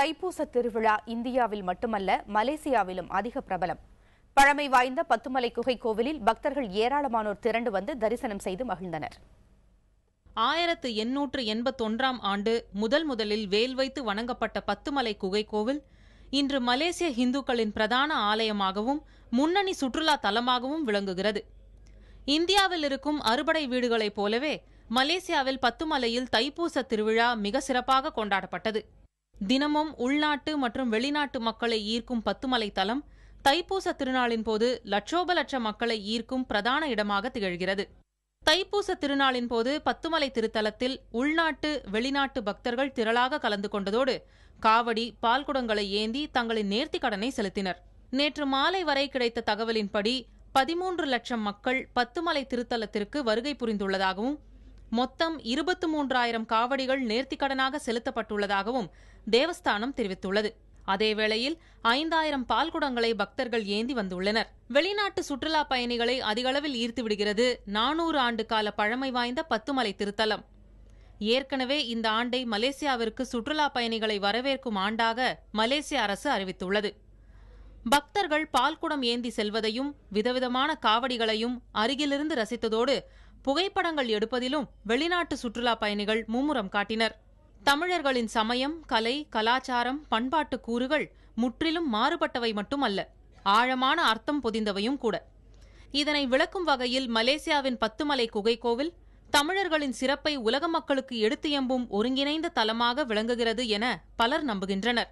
தைப்பூச திருவிழா இந்தியாவில் மட்டுமல்ல மலேசியாவிலும் அதிக பிரபலம். பழமை வாய்ந்த பத்துமலை குகை கோவிலில் பக்தர்கள் ஏராளமானோர் திரண்டு வந்து தரிசனம் செய்து மகிழ்ந்தனர். 1881ஆம் ஆண்டு முதலில் வேல் வைத்து வணங்கப்பட்ட பத்துமலை குகை கோவில் இன்று மலேசிய இந்துக்களின் பிரதான ஆலயமாகவும் முன்னணி சுற்றுலா தலமாகவும் விளங்குகிறது. இந்தியாவில் இருக்கும் அறுபடை வீடுகளைப் போலவே மலேசியாவில் பத்துமலையில் தைப்பூச திருவிழா மிக சிறப்பாக கொண்டாடப்பட்டது. தினமும் உள்நாட்டு மற்றும் வெளிநாட்டு மக்களை ஈர்க்கும் பத்துமலை தலம் தைப்பூச திருநாளின் போது லட்சோப மக்களை ஈர்க்கும் பிரதான இடமாக திகழ்கிறது. தைப்பூச திருநாளின் போது பத்துமலை திருத்தலத்தில் உள்நாட்டு வெளிநாட்டு பக்தர்கள் திரளாக கலந்து கொண்டதோடு காவடி பால்குடங்களை ஏந்தி தங்களின் நேர்த்திக் கடனை செலுத்தினர். நேற்று மாலை வரை கிடைத்த தகவலின்படி 13 லட்சம் மக்கள் பத்துமலை திருத்தலத்திற்கு வருகை புரிந்துள்ளதாகவும் மொத்தம் 23,000 காவடிகள் நேர்த்திக்கடனாக செலுத்தப்பட்டுள்ளதாகவும் தேவஸ்தானம் தெரிவித்துள்ளது. அதேவேளையில் 5,000 பால்குடங்களை பக்தர்கள் ஏந்தி வந்துள்ளனர். வெளிநாட்டு சுற்றுலா பயணிகளை அதிகளவில் ஈர்த்து விடுகிறது 400 ஆண்டு கால பழமை வாய்ந்த பத்துமலை திருத்தலம். ஏற்கனவே இந்த ஆண்டை மலேசியாவிற்கு சுற்றுலா பயணிகளை வரவேற்கும் ஆண்டாக மலேசிய அரசு அறிவித்துள்ளது. பக்தர்கள் பால்குடம் ஏந்தி செல்வதையும் விதவிதமான காவடிகளையும் அருகிலிருந்து ரசித்ததோடு புகைப்படங்கள் எடுப்பதிலும் வெளிநாட்டு சுற்றுலா பயணிகள் மும்முரம் காட்டினர். தமிழர்களின் சமயம், கலை, கலாச்சாரம், பண்பாட்டு கூறுகள் முற்றிலும் மாறுபட்டவை மட்டுமல்ல, ஆழமான அர்த்தம் பொதிந்தவையும் கூட. இதனை விளக்கும் வகையில் மலேசியாவின் பத்துமலை குகை கோவில் தமிழர்களின் சிறப்பை உலக மக்களுக்கு எடுத்து எம்பும் ஒருங்கிணைந்த தலமாக விளங்குகிறது என பலர் நம்புகின்றனர்.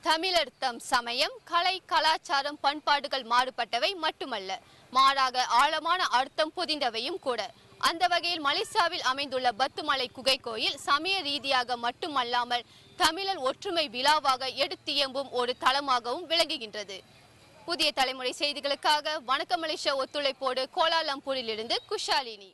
தமிழர் தம் சமயம், கலை, கலாச்சாரம், பண்பாடுகள் மாறுபட்டவை மட்டுமல்ல, மாறாக ஆழமான அர்த்தம் பொதிந்தவையும் கூட. அந்த வகையில் மலேசியாவில் அமைந்துள்ள பத்துமலை குகை கோயில் சமய ரீதியாக மட்டுமல்லாமல் தமிழர் ஒற்றுமை விழாவாக எடுத்தியம்பும் ஒரு தலமாகவும் விளங்குகின்றது. புதிய தலைமுறை செய்திகளுக்காக வணக்கம் மலேசியா ஒத்துழைப்போடு கோலாலம்பூரிலிருந்து குஷாலினி.